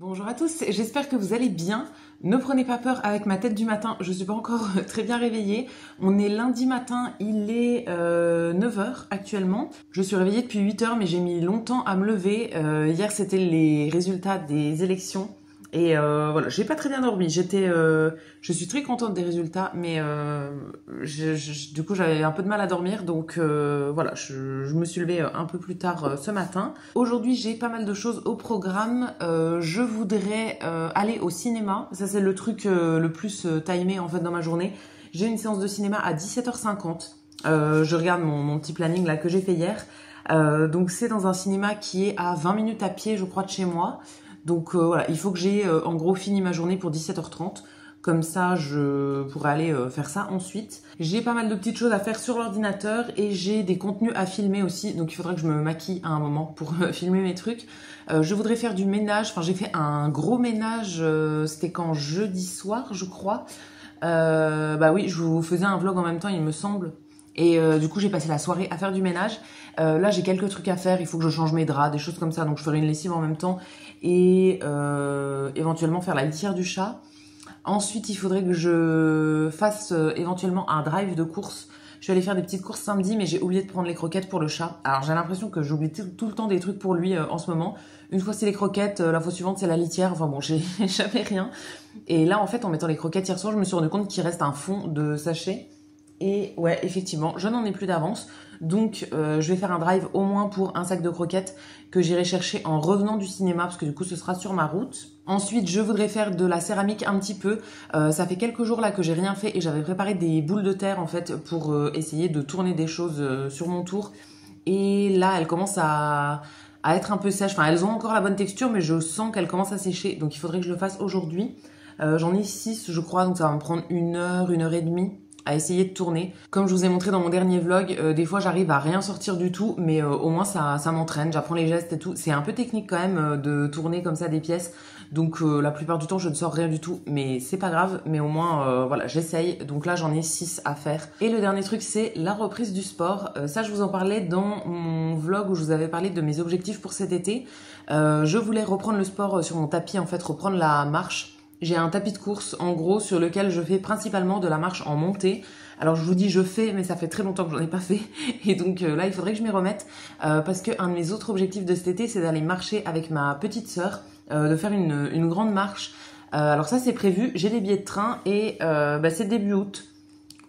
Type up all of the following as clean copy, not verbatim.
Bonjour à tous, j'espère que vous allez bien. Ne prenez pas peur avec ma tête du matin, je suis pas encore très bien réveillée. On est lundi matin, il est 9 h actuellement. Je suis réveillée depuis 8 h mais j'ai mis longtemps à me lever. Hier c'était les résultats des élections. Et voilà, j'ai pas très bien dormi. Je suis très contente des résultats, mais du coup j'avais un peu de mal à dormir, donc voilà, je me suis levée un peu plus tard ce matin. Aujourd'hui j'ai pas mal de choses au programme. Je voudrais aller au cinéma. Ça c'est le truc le plus timé en fait dans ma journée. J'ai une séance de cinéma à 17 h 50. Je regarde mon petit planning là que j'ai fait hier. Donc c'est dans un cinéma qui est à 20 minutes à pied, je crois, de chez moi. Donc voilà, il faut que j'ai en gros fini ma journée pour 17 h 30. Comme ça, je pourrais aller faire ça ensuite. J'ai pas mal de petites choses à faire sur l'ordinateur et j'ai des contenus à filmer aussi. Donc il faudra que je me maquille à un moment pour filmer mes trucs. Je voudrais faire du ménage. Enfin, j'ai fait un gros ménage. C'était quand jeudi soir, je crois. Bah oui, je vous faisais un vlog en même temps, il me semble. Et du coup, j'ai passé la soirée à faire du ménage. Là, j'ai quelques trucs à faire. Il faut que je change mes draps, des choses comme ça. Donc, je ferai une lessive en même temps. Et éventuellement faire la litière du chat. Ensuite, il faudrait que je fasse éventuellement un drive de courses. Je vais aller faire des petites courses samedi, mais j'ai oublié de prendre les croquettes pour le chat. Alors, j'ai l'impression que j'oublie tout le temps des trucs pour lui en ce moment. Une fois, c'est les croquettes. La fois suivante, c'est la litière. Enfin bon, j'ai jamais rien. Et là, en fait, en mettant les croquettes hier soir, je me suis rendu compte qu'il reste un fond de sachet. Et ouais, effectivement, je n'en ai plus d'avance. Donc, je vais faire un drive au moins pour un sac de croquettes que j'irai chercher en revenant du cinéma, parce que du coup, ce sera sur ma route. Ensuite, je voudrais faire de la céramique un petit peu. Ça fait quelques jours là que j'ai rien fait et j'avais préparé des boules de terre en fait pour essayer de tourner des choses sur mon tour. Et là, elles commencent à être un peu sèches. Enfin, elles ont encore la bonne texture, mais je sens qu'elles commencent à sécher. Donc, il faudrait que je le fasse aujourd'hui. J'en ai 6, je crois, donc ça va me prendre 1 et demie à essayer de tourner. Comme je vous ai montré dans mon dernier vlog, des fois j'arrive à rien sortir du tout, mais au moins ça m'entraîne, j'apprends les gestes et tout. C'est un peu technique quand même de tourner comme ça des pièces, donc la plupart du temps je ne sors rien du tout, mais c'est pas grave, mais au moins voilà, j'essaye. Donc là j'en ai 6 à faire. Et le dernier truc c'est la reprise du sport. Ça je vous en parlais dans mon vlog où je vous avais parlé de mes objectifs pour cet été. Je voulais reprendre le sport sur mon tapis, en fait reprendre la marche. J'ai un tapis de course, en gros, sur lequel je fais principalement de la marche en montée. Alors, je vous dis je fais, mais ça fait très longtemps que j'en ai pas fait. Et donc là, il faudrait que je m'y remette. Parce qu'un de mes autres objectifs de cet été, c'est d'aller marcher avec ma petite sœur, de faire une grande marche. Alors ça, c'est prévu. J'ai les billets de train et c'est début août.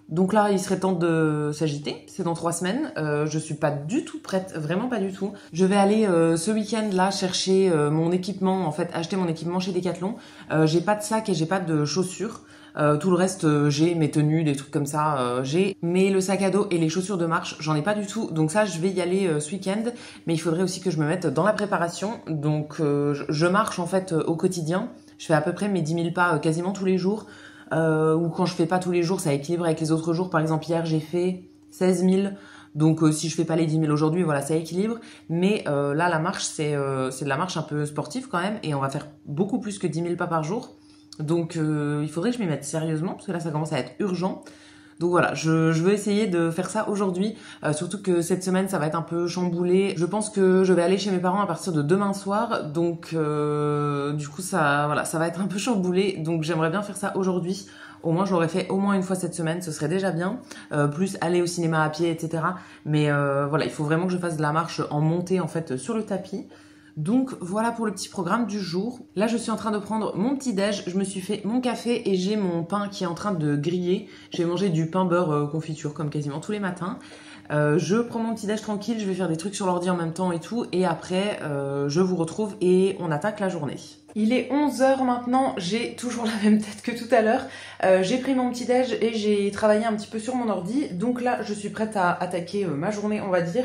Donc là, il serait temps de s'agiter. C'est dans 3 semaines. Je suis pas du tout prête, vraiment pas du tout. Je vais aller ce week-end là chercher mon équipement, en fait, acheter mon équipement chez Decathlon. J'ai pas de sac et j'ai pas de chaussures. Tout le reste, j'ai mes tenues, des trucs comme ça, j'ai. Mais le sac à dos et les chaussures de marche, j'en ai pas du tout. Donc ça, je vais y aller ce week-end. Mais il faudrait aussi que je me mette dans la préparation. Donc je marche en fait au quotidien. Je fais à peu près mes 10 000 pas quasiment tous les jours. Ou quand je fais pas tous les jours, ça équilibre avec les autres jours. Par exemple, hier, j'ai fait 16 000. Donc, si je fais pas les 10 000 aujourd'hui, voilà, ça équilibre. Mais là, la marche, c'est de la marche un peu sportive quand même. Et on va faire beaucoup plus que 10 000 pas par jour. Donc, il faudrait que je m'y mette sérieusement. Parce que là, ça commence à être urgent. Donc voilà, je veux essayer de faire ça aujourd'hui, surtout que cette semaine ça va être un peu chamboulé. Je pense que je vais aller chez mes parents à partir de demain soir, donc du coup ça va être un peu chamboulé, donc j'aimerais bien faire ça aujourd'hui. Au moins je l'aurais fait au moins une fois cette semaine, ce serait déjà bien, plus aller au cinéma à pied, etc. Mais voilà, il faut vraiment que je fasse de la marche en montée en fait sur le tapis. Donc voilà pour le petit programme du jour. Là je suis en train de prendre mon petit déj, je me suis fait mon café et j'ai mon pain qui est en train de griller. J'ai mangé du pain beurre confiture comme quasiment tous les matins. Je prends mon petit déj tranquille, je vais faire des trucs sur l'ordi en même temps et tout. Et après je vous retrouve et on attaque la journée. Il est 11 h maintenant, j'ai toujours la même tête que tout à l'heure. J'ai pris mon petit déj et j'ai travaillé un petit peu sur mon ordi. Donc là je suis prête à attaquer ma journée on va dire.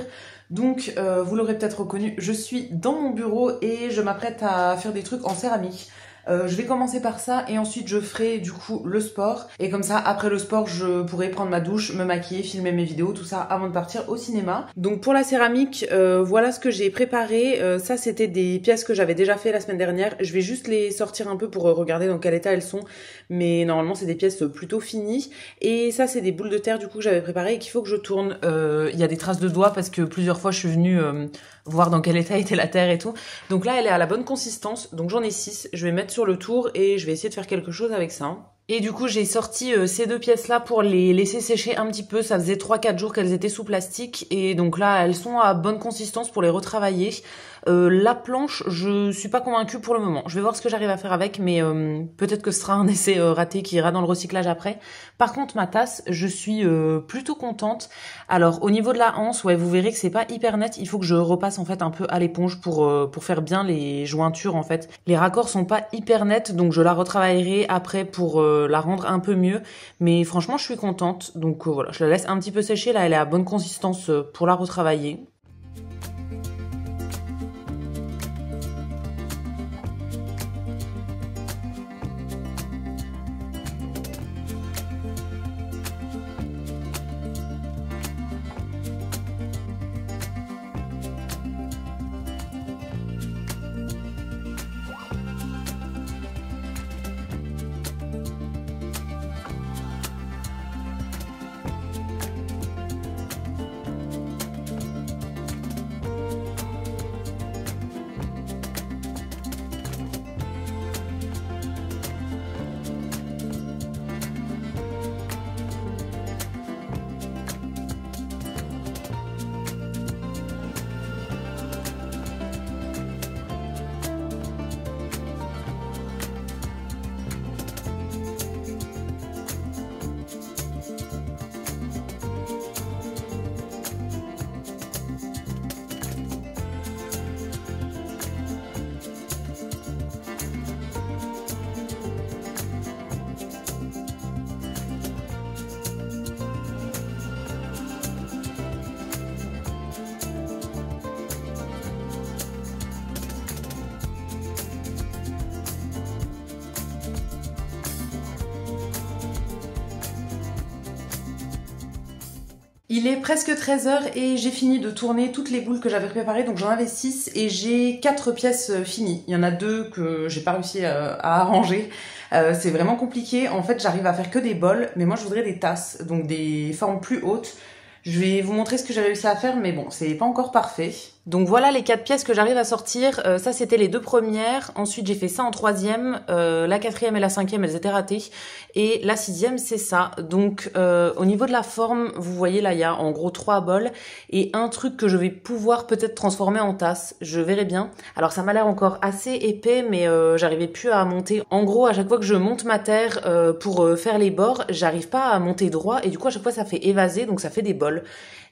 Donc, vous l'aurez peut-être reconnu, je suis dans mon bureau et je m'apprête à faire des trucs en céramique. Je vais commencer par ça et ensuite je ferai du coup le sport. Et comme ça, après le sport, je pourrai prendre ma douche, me maquiller, filmer mes vidéos, tout ça avant de partir au cinéma. Donc pour la céramique, voilà ce que j'ai préparé. Ça, c'était des pièces que j'avais déjà fait la semaine dernière. Je vais juste les sortir un peu pour regarder dans quel état elles sont. Mais normalement, c'est des pièces plutôt finies. Et ça, c'est des boules de terre du coup que j'avais préparées et qu'il faut que je tourne. Il y a des traces de doigts parce que plusieurs fois, je suis venue voir dans quel état était la terre et tout. Donc là, elle est à la bonne consistance. Donc j'en ai 6. Je vais mettre sur le tour et je vais essayer de faire quelque chose avec ça. Et du coup, j'ai sorti ces deux pièces-là pour les laisser sécher un petit peu. Ça faisait 3-4 jours qu'elles étaient sous plastique. Et donc là, elles sont à bonne consistance pour les retravailler. La planche, je suis pas convaincue pour le moment. Je vais voir ce que j'arrive à faire avec, mais peut-être que ce sera un essai raté qui ira dans le recyclage après. Par contre, ma tasse, je suis plutôt contente. Alors, au niveau de la anse, ouais, vous verrez que c'est pas hyper net. Il faut que je repasse en fait un peu à l'éponge pour faire bien les jointures en fait. Les raccords sont pas hyper nets, donc je la retravaillerai après pour la rendre un peu mieux. Mais franchement, je suis contente. Donc voilà, je la laisse un petit peu sécher. Là, elle est à bonne consistance pour la retravailler. Il est presque 13h et j'ai fini de tourner toutes les boules que j'avais préparées, donc j'en avais 6 et j'ai 4 pièces finies. Il y en a 2 que j'ai pas réussi à arranger. C'est vraiment compliqué. En fait, j'arrive à faire que des bols, mais moi je voudrais des tasses, donc des formes plus hautes. Je vais vous montrer ce que j'ai réussi à faire, mais bon, c'est pas encore parfait. Donc voilà les 4 pièces que j'arrive à sortir. Ça, c'était les 2 premières. Ensuite, j'ai fait ça en 3e. La 4e et la 5e, elles étaient ratées. Et la 6e, c'est ça. Donc, au niveau de la forme, vous voyez là, il y a en gros 3 bols. Et un truc que je vais pouvoir peut-être transformer en tasse. Je verrai bien. Alors, ça m'a l'air encore assez épais, mais j'arrivais plus à monter. En gros, à chaque fois que je monte ma terre pour faire les bords, j'arrive pas à monter droit. Et du coup, à chaque fois, ça fait évaser, donc ça fait des bols.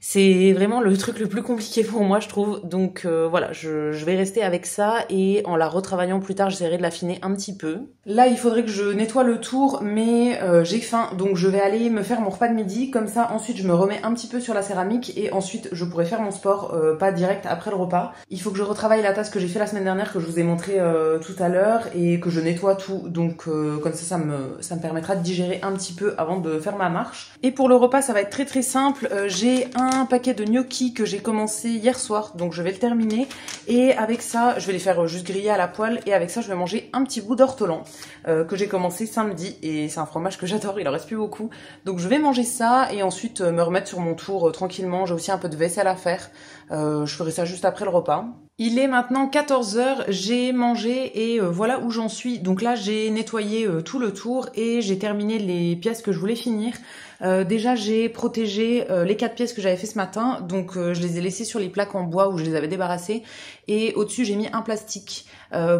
C'est vraiment le truc le plus compliqué pour moi, je trouve. Donc voilà, je vais rester avec ça et en la retravaillant plus tard, j'essaierai de l'affiner un petit peu. Là, il faudrait que je nettoie le tour, mais j'ai faim, donc je vais aller me faire mon repas de midi. Comme ça, ensuite, je me remets un petit peu sur la céramique et ensuite, je pourrai faire mon sport, pas direct après le repas. Il faut que je retravaille la tasse que j'ai fait la semaine dernière, que je vous ai montré tout à l'heure, et que je nettoie tout. Donc comme ça me permettra de digérer un petit peu avant de faire ma marche. Et pour le repas, ça va être très très simple. J'ai un paquet de gnocchis que j'ai commencé hier soir, donc je vais le terminer. Et avec ça, je vais les faire juste griller à la poêle. Et avec ça, je vais manger un petit bout d'ortolan que j'ai commencé samedi. Et c'est un fromage que j'adore, il en reste plus beaucoup. Donc je vais manger ça et ensuite me remettre sur mon tour tranquillement. J'ai aussi un peu de vaisselle à faire. Je ferai ça juste après le repas. Il est maintenant 14h, j'ai mangé et voilà où j'en suis. Donc là, j'ai nettoyé tout le tour et j'ai terminé les pièces que je voulais finir. Déjà, j'ai protégé les 4 pièces que j'avais fait ce matin. Donc, je les ai laissées sur les plaques en bois où je les avais débarrassées. Et au-dessus, j'ai mis un plastique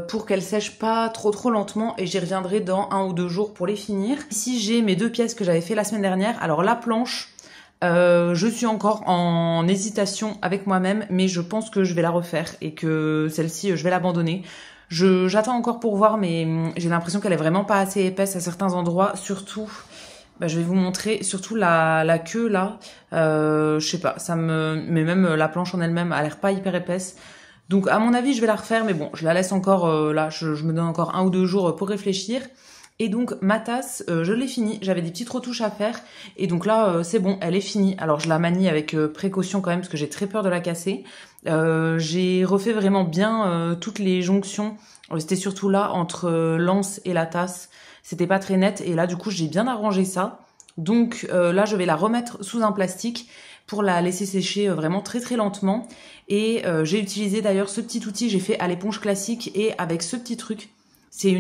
pour qu'elles sèchent pas trop lentement. Et j'y reviendrai dans 1 ou 2 jours pour les finir. Ici, j'ai mes 2 pièces que j'avais fait la semaine dernière. Alors, la planche... je suis encore en hésitation avec moi-même, mais je pense que je vais la refaire et que celle-ci, je vais l'abandonner. J'attends encore pour voir, mais j'ai l'impression qu'elle est vraiment pas assez épaisse à certains endroits, surtout... je vais vous montrer, surtout la queue là, je sais pas, mais même la planche en elle-même a l'air pas hyper épaisse. Donc à mon avis, je vais la refaire, mais bon, je la laisse encore là, je me donne encore 1 ou 2 jours pour réfléchir. Et donc ma tasse, je l'ai finie, j'avais des petites retouches à faire, et donc là c'est bon, elle est finie. Alors je la manie avec précaution quand même, parce que j'ai très peur de la casser. J'ai refait vraiment bien toutes les jonctions, c'était surtout là, entre l'anse et la tasse, c'était pas très net, et là du coup j'ai bien arrangé ça. Donc là je vais la remettre sous un plastique, pour la laisser sécher vraiment très très lentement. Et j'ai utilisé d'ailleurs ce petit outil, j'ai fait à l'éponge classique, et avec ce petit truc, c'est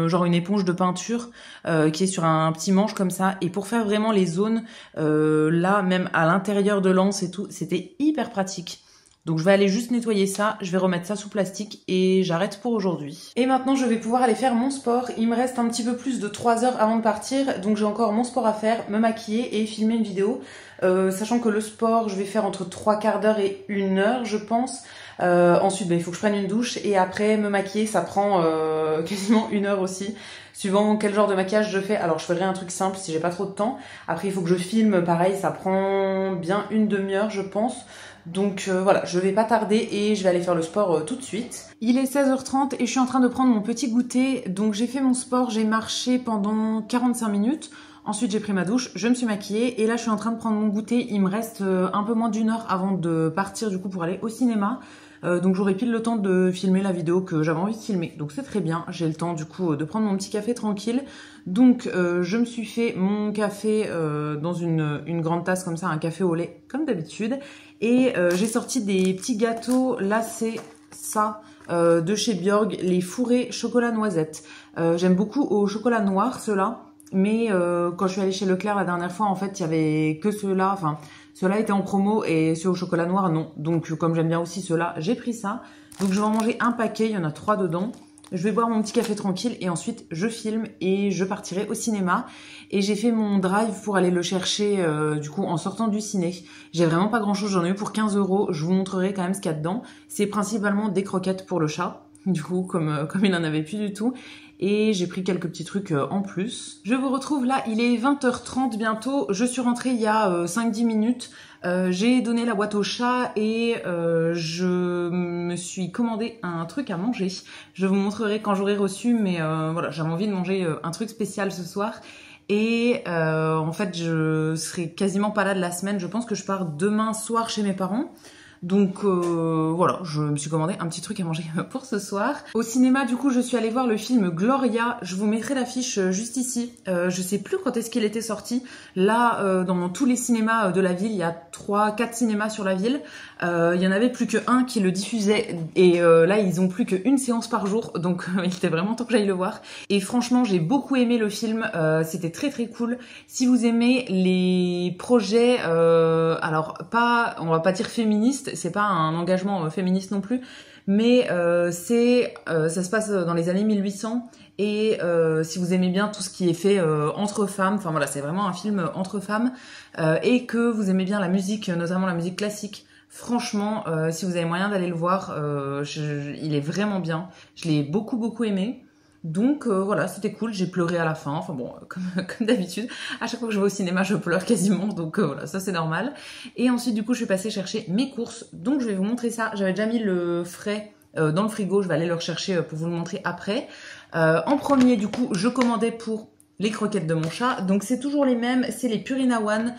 genre une éponge de peinture qui est sur un petit manche comme ça. Et pour faire vraiment les zones, là même à l'intérieur de l'anse et tout, c'était hyper pratique. Donc je vais aller juste nettoyer ça, je vais remettre ça sous plastique et j'arrête pour aujourd'hui. Et maintenant je vais pouvoir aller faire mon sport. Il me reste un petit peu plus de 3 heures avant de partir, donc j'ai encore mon sport à faire, me maquiller et filmer une vidéo. Sachant que le sport, je vais faire entre 3/4 d'heure et 1 heure, je pense. Ensuite, il faut que je prenne une douche et après me maquiller, ça prend quasiment 1 heure aussi, suivant quel genre de maquillage je fais. Alors je ferai un truc simple si j'ai pas trop de temps. Après il faut que je filme, pareil, ça prend bien 1 demi-heure je pense. Donc voilà, je vais pas tarder et je vais aller faire le sport tout de suite. Il est 16h30 et je suis en train de prendre mon petit goûter. Donc j'ai fait mon sport, j'ai marché pendant 45 minutes. Ensuite j'ai pris ma douche, je me suis maquillée et là je suis en train de prendre mon goûter. Il me reste un peu moins d'1 heure avant de partir du coup pour aller au cinéma. Donc j'aurai pile le temps de filmer la vidéo que j'avais envie de filmer. Donc c'est très bien, j'ai le temps du coup de prendre mon petit café tranquille. Donc je me suis fait mon café dans une grande tasse comme ça, un café au lait comme d'habitude. Et j'ai sorti des petits gâteaux, là c'est ça, de chez Björg, les fourrés chocolat noisette. J'aime beaucoup au chocolat noir ceux-là. Mais quand je suis allée chez Leclerc la dernière fois, en fait, il y avait que ceux-là. Enfin, ceux-là étaient en promo et ceux au chocolat noir, non. Donc, comme j'aime bien aussi ceux-là, j'ai pris ça. Donc, je vais en manger un paquet. Il y en a 3 dedans. Je vais boire mon petit café tranquille et ensuite, je filme et je partirai au cinéma. Et j'ai fait mon drive pour aller le chercher, du coup, en sortant du ciné. J'ai vraiment pas grand-chose. J'en ai eu pour 15 €. Je vous montrerai quand même ce qu'il y a dedans. C'est principalement des croquettes pour le chat. Du coup, comme il n'en avait plus du tout. Et j'ai pris quelques petits trucs en plus. Je vous retrouve là, il est 20h30 bientôt. Je suis rentrée il y a 5-10 minutes. J'ai donné la boîte au chat et je me suis commandé un truc à manger. Je vous montrerai quand j'aurai reçu, mais voilà, j'avais envie de manger un truc spécial ce soir. Et en fait, je serai quasiment pas là de la semaine. Je pense que je pars demain soir chez mes parents. Donc voilà, je me suis commandé un petit truc à manger pour ce soir. Au cinéma, du coup, je suis allée voir le film Gloria. Je vous mettrai l'affiche juste ici. Je sais plus quand est-ce qu'il était sorti. Là, dans tous les cinémas de la ville, il y a 3-4 cinémas sur la ville. Il y en avait plus qu'un qui le diffusait. Et là, ils ont plus qu'une séance par jour. Donc il était vraiment temps que j'aille le voir. Et franchement, j'ai beaucoup aimé le film. C'était très très cool. Si vous aimez les projets, alors pas, on va pas dire féministes, c'est pas un engagement féministe non plus, mais ça se passe dans les années 1800 et si vous aimez bien tout ce qui est fait entre femmes, enfin voilà, c'est vraiment un film entre femmes et que vous aimez bien la musique, notamment la musique classique. Franchement, si vous avez moyen d'aller le voir, il est vraiment bien. Je l'ai beaucoup aimé. Donc voilà, c'était cool, j'ai pleuré à la fin, enfin bon, comme d'habitude, à chaque fois que je vais au cinéma, je pleure quasiment, donc voilà, ça c'est normal. Et ensuite, du coup, je suis passée chercher mes courses, donc je vais vous montrer ça. J'avais déjà mis le frais dans le frigo, je vais aller le rechercher pour vous le montrer après. En premier, du coup, je commandais pour les croquettes de mon chat, donc c'est toujours les mêmes, c'est les Purina One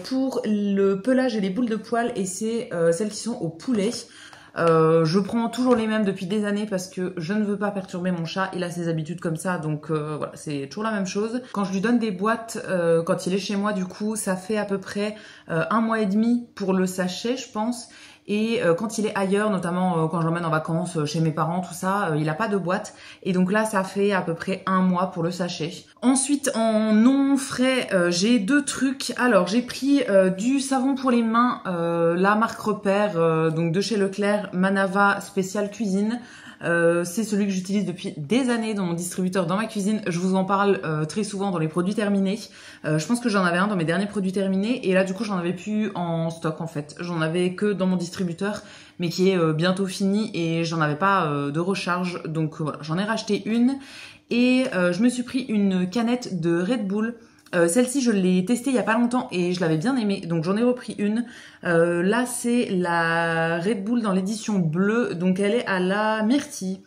pour le pelage et les boules de poils, et c'est celles qui sont au poulet. Je prends toujours les mêmes depuis des années parce que je ne veux pas perturber mon chat, il a ses habitudes comme ça, donc voilà, c'est toujours la même chose. Quand je lui donne des boîtes, quand il est chez moi, du coup, ça fait à peu près 1 mois et demi pour le sachet, je pense. Et quand il est ailleurs, notamment quand je l'emmène en vacances chez mes parents, tout ça, il a pas de boîte. Et donc là, ça fait à peu près 1 mois pour le sachet. Ensuite, en non frais, j'ai 2 trucs. Alors, j'ai pris du savon pour les mains, la marque Repère, donc de chez Leclerc, Manava Spécial Cuisine. C'est celui que j'utilise depuis des années dans mon distributeur dans ma cuisine. Je vous en parle très souvent dans les produits terminés. Je pense que j'en avais un dans mes derniers produits terminés et là du coup j'en avais plus en stock en fait. J'en avais que dans mon distributeur mais qui est bientôt fini et j'en avais pas de recharge. Donc voilà, j'en ai racheté une et je me suis pris une canette de Red Bull. Celle-ci, je l'ai testée il y a pas longtemps et je l'avais bien aimée, donc j'en ai repris une. Là, c'est la Red Bull dans l'édition bleue, donc elle est à la myrtille.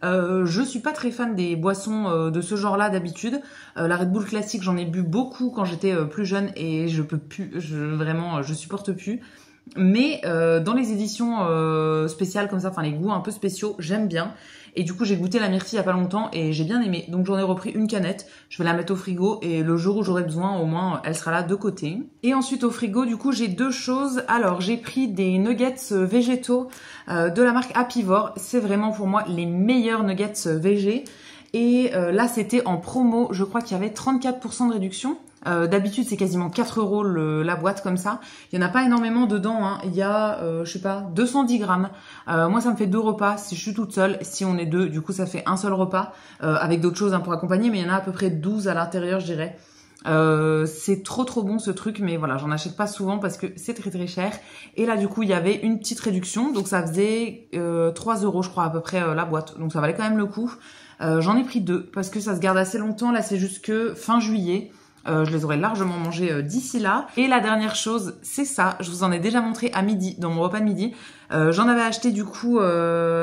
Je suis pas très fan des boissons de ce genre-là d'habitude. La Red Bull classique, j'en ai bu beaucoup quand j'étais plus jeune et je peux plus, vraiment, je supporte plus. Mais dans les éditions spéciales comme ça, enfin les goûts un peu spéciaux, j'aime bien. Et du coup, j'ai goûté la myrtille il y a pas longtemps et j'ai bien aimé. Donc j'en ai repris une canette. Je vais la mettre au frigo et le jour où j'aurai besoin, au moins, elle sera là de côté. Et ensuite au frigo, du coup, j'ai deux choses. Alors, j'ai pris des nuggets végétaux de la marque Apivore. C'est vraiment pour moi les meilleurs nuggets végés. Et là, c'était en promo. Je crois qu'il y avait 34% de réduction. D'habitude, c'est quasiment 4 € la boîte comme ça. Il y en a pas énormément dedans, hein. Il y a, je sais pas, 210 grammes. Moi, ça me fait 2 repas si je suis toute seule. Si on est deux, du coup, ça fait un seul repas avec d'autres choses hein, pour accompagner. Mais il y en a à peu près 12 à l'intérieur, je dirais. C'est trop bon ce truc, mais voilà, j'en achète pas souvent parce que c'est très cher. Et là, du coup, il y avait une petite réduction. Donc, ça faisait 3 € je crois, à peu près la boîte. Donc, ça valait quand même le coup. J'en ai pris deux parce que ça se garde assez longtemps. Là, c'est jusque fin juillet. Je les aurais largement mangés d'ici là. Et la dernière chose, c'est ça. Je vous en ai déjà montré à midi, dans mon repas de midi. J'en avais acheté du coup,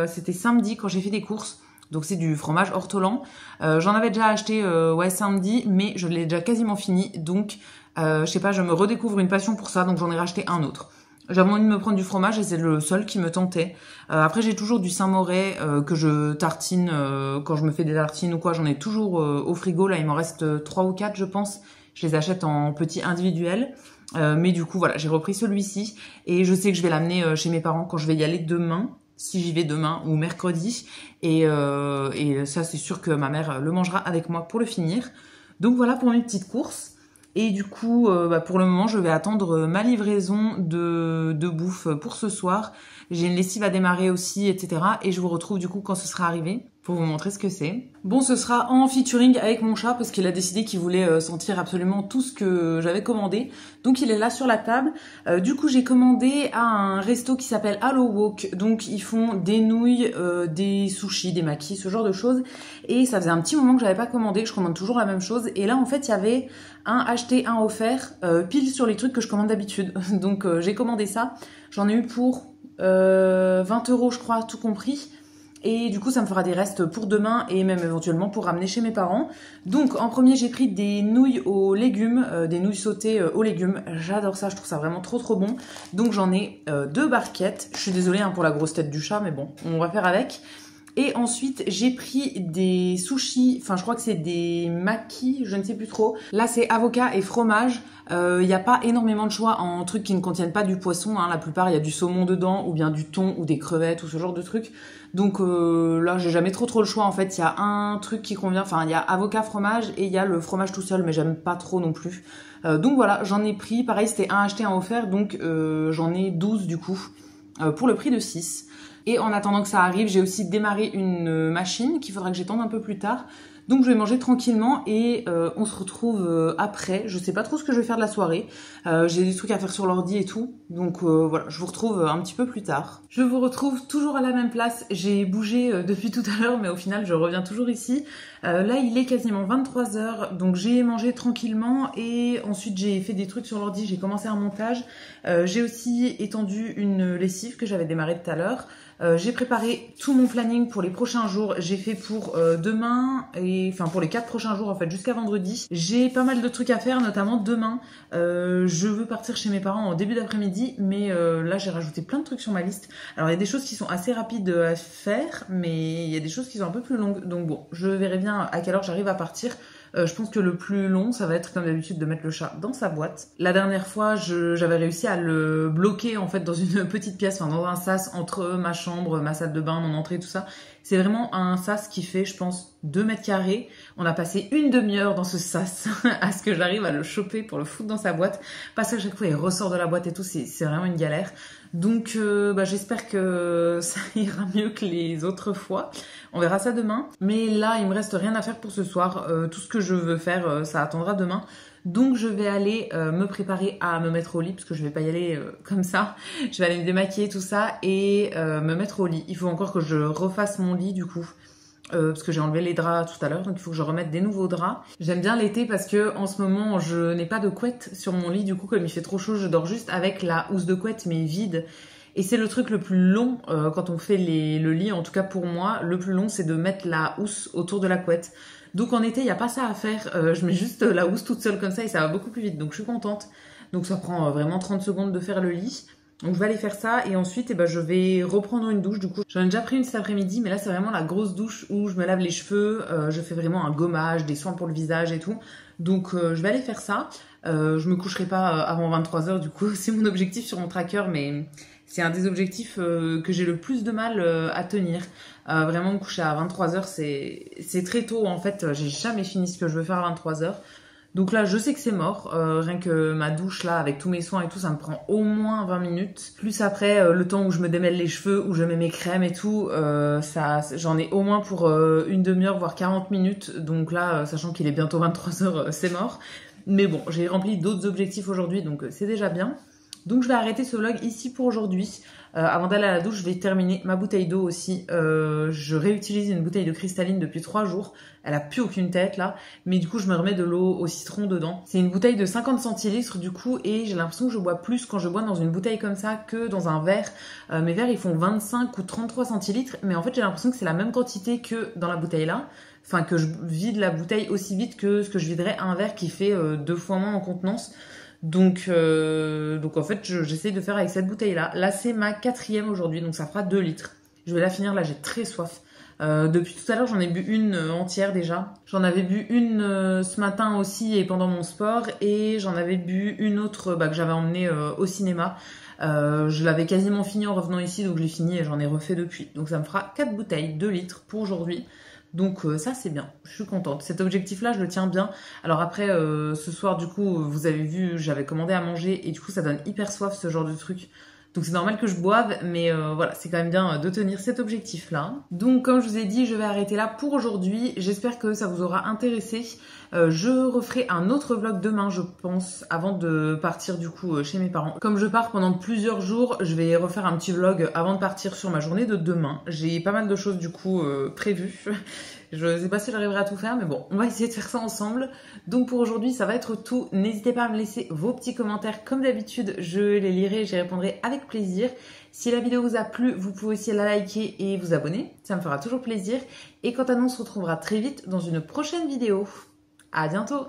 c'était samedi quand j'ai fait des courses. Donc c'est du fromage ortolan. J'en avais déjà acheté ouais samedi, mais je l'ai déjà quasiment fini. Donc je sais pas, je me redécouvre une passion pour ça. Donc j'en ai racheté un autre. J'avais envie de me prendre du fromage et c'est le seul qui me tentait. Après j'ai toujours du Saint-Moret que je tartine quand je me fais des tartines ou quoi. J'en ai toujours au frigo. Là il m'en reste 3 ou 4 je pense. Je les achète en petits individuels. Mais du coup voilà, j'ai repris celui-ci. Et je sais que je vais l'amener chez mes parents quand je vais y aller demain. Si j'y vais demain ou mercredi. Et ça c'est sûr que ma mère le mangera avec moi pour le finir. Donc voilà pour mes petites courses. Et du coup, pour le moment, je vais attendre ma livraison de bouffe pour ce soir. J'ai une lessive à démarrer aussi, etc. Et je vous retrouve du coup quand ce sera arrivé pour vous montrer ce que c'est. Bon, ce sera en featuring avec mon chat parce qu'il a décidé qu'il voulait sentir absolument tout ce que j'avais commandé. Donc il est là sur la table. Du coup, j'ai commandé à un resto qui s'appelle Hello Wok. Donc ils font des nouilles, des sushis, des makis, ce genre de choses. Et ça faisait un petit moment que j'avais pas commandé. Je commande toujours la même chose. Et là, en fait, il y avait un acheté, un offert, pile sur les trucs que je commande d'habitude. Donc j'ai commandé ça. J'en ai eu pour 20 € je crois, tout compris. Et du coup, ça me fera des restes pour demain et même éventuellement pour ramener chez mes parents. Donc, en premier, j'ai pris des nouilles aux légumes, des nouilles sautées aux légumes. J'adore ça, je trouve ça vraiment trop bon. Donc, j'en ai 2 barquettes. Je suis désolée hein, pour la grosse tête du chat, mais bon, on va faire avec. Et ensuite, j'ai pris des sushis, enfin je crois que c'est des makis, je ne sais plus trop. Là, c'est avocat et fromage. Il n'y a pas énormément de choix en trucs qui ne contiennent pas du poisson. Hein. La plupart, il y a du saumon dedans, ou bien du thon, ou des crevettes, ou ce genre de trucs. Donc là, j'ai jamais trop le choix. En fait, il y a un truc qui convient. Enfin, il y a avocat, fromage, et il y a le fromage tout seul, mais j'aime pas trop non plus. Donc voilà, j'en ai pris. Pareil, c'était un acheté, un offert. Donc j'en ai 12 du coup, pour le prix de 6. Et en attendant que ça arrive, j'ai aussi démarré une machine qu'il faudra que j'étende un peu plus tard. Donc je vais manger tranquillement et on se retrouve après. Je sais pas trop ce que je vais faire de la soirée. J'ai des trucs à faire sur l'ordi et tout. Donc voilà, je vous retrouve un petit peu plus tard. Je vous retrouve toujours à la même place. J'ai bougé depuis tout à l'heure, mais au final je reviens toujours ici. Là il est quasiment 23 h, donc j'ai mangé tranquillement et ensuite j'ai fait des trucs sur l'ordi. J'ai commencé un montage. J'ai aussi étendu une lessive que j'avais démarré tout à l'heure. J'ai préparé tout mon planning pour les prochains jours. J'ai fait pour demain et enfin pour les 4 prochains jours en fait jusqu'à vendredi. J'ai pas mal de trucs à faire, notamment demain. Je veux partir chez mes parents en début d'après-midi, mais là j'ai rajouté plein de trucs sur ma liste. Alors il y a des choses qui sont assez rapides à faire, mais il y a des choses qui sont un peu plus longues. Donc bon, je verrai bien à quelle heure j'arrive à partir. Je pense que le plus long, ça va être comme d'habitude de mettre le chat dans sa boîte. La dernière fois, j'avais réussi à le bloquer en fait dans une petite pièce, enfin dans un sas entre ma chambre, ma salle de bain, mon entrée, tout ça. C'est vraiment un sas qui fait, je pense, 2 mètres carrés. On a passé une demi-heure dans ce sas à ce que j'arrive à le choper pour le foutre dans sa boîte. Parce qu'à chaque fois, il ressort de la boîte et tout, c'est vraiment une galère. Donc j'espère que ça ira mieux que les autres fois. On verra ça demain. Mais là, il me reste rien à faire pour ce soir. Tout ce que je veux faire, ça attendra demain. Donc je vais aller me préparer à me mettre au lit parce que je vais pas y aller comme ça. Je vais aller me démaquiller tout ça et me mettre au lit. Il faut encore que je refasse mon lit du coup. parce que j'ai enlevé les draps tout à l'heure, donc il faut que je remette des nouveaux draps. J'aime bien l'été parce que en ce moment je n'ai pas de couette sur mon lit, du coup comme il fait trop chaud, je dors juste avec la housse de couette mais vide. Et c'est le truc le plus long quand on fait le lit, en tout cas pour moi, le plus long c'est de mettre la housse autour de la couette. Donc en été, il n'y a pas ça à faire, je mets juste la housse toute seule comme ça et ça va beaucoup plus vite, donc je suis contente. Donc ça prend vraiment 30 secondes de faire le lit. Donc je vais aller faire ça et ensuite je vais reprendre une douche. Du coup j'en ai déjà pris une cet après-midi, mais là c'est vraiment la grosse douche où je me lave les cheveux, je fais vraiment un gommage, des soins pour le visage et tout. Donc je vais aller faire ça. Je me coucherai pas avant 23h du coup, c'est mon objectif sur mon tracker, mais c'est un des objectifs que j'ai le plus de mal à tenir. Vraiment me coucher à 23h c'est très tôt en fait, j'ai jamais fini ce que je veux faire à 23h. Donc là, je sais que c'est mort. Rien que ma douche, là, avec tous mes soins et tout, ça me prend au moins 20 minutes. Plus après, le temps où je me démêle les cheveux, où je mets mes crèmes et tout, j'en ai au moins pour une demi-heure, voire 40 minutes. Donc là, sachant qu'il est bientôt 23h, c'est mort. Mais bon, j'ai rempli d'autres objectifs aujourd'hui, donc c'est déjà bien. Donc je vais arrêter ce vlog ici pour aujourd'hui. Avant d'aller à la douche, je vais terminer ma bouteille d'eau aussi. Je réutilise une bouteille de cristalline depuis 3 jours. Elle a plus aucune tête là. Mais du coup, je me remets de l'eau au citron dedans. C'est une bouteille de 50 centilitres du coup. Et j'ai l'impression que je bois plus quand je bois dans une bouteille comme ça que dans un verre. Mes verres, ils font 25 ou 33 centilitres. Mais en fait, j'ai l'impression que c'est la même quantité que dans la bouteille là. Enfin, que je vide la bouteille aussi vite que ce que je viderais un verre qui fait 2 fois moins en contenance. Donc en fait, j'essaie de faire avec cette bouteille-là. Là, c'est ma 4e aujourd'hui, donc ça fera 2 litres. Je vais la finir, là, j'ai très soif. Depuis tout à l'heure, j'en ai bu une entière déjà. J'en avais bu une ce matin aussi et pendant mon sport. Et j'en avais bu une autre que j'avais emmenée au cinéma. Je l'avais quasiment fini en revenant ici, donc je l'ai fini et j'en ai refait depuis. Donc ça me fera 4 bouteilles, 2 litres pour aujourd'hui. Donc ça c'est bien, je suis contente. Cet objectif-là, je le tiens bien. Alors après, ce soir du coup, vous avez vu, j'avais commandé à manger et du coup ça donne hyper soif ce genre de truc. Donc c'est normal que je boive, mais voilà, c'est quand même bien de tenir cet objectif-là. Donc comme je vous ai dit, je vais arrêter là pour aujourd'hui. J'espère que ça vous aura intéressé. Je referai un autre vlog demain, je pense, avant de partir du coup chez mes parents. Comme je pars pendant plusieurs jours, je vais refaire un petit vlog avant de partir sur ma journée de demain. J'ai pas mal de choses du coup prévues. Je sais pas si j'arriverai à tout faire, mais bon, on va essayer de faire ça ensemble. Donc pour aujourd'hui, ça va être tout. N'hésitez pas à me laisser vos petits commentaires comme d'habitude. Je les lirai et j'y répondrai avec plaisir. Si la vidéo vous a plu, vous pouvez aussi la liker et vous abonner. Ça me fera toujours plaisir. Et quant à nous, on se retrouvera très vite dans une prochaine vidéo. À bientôt!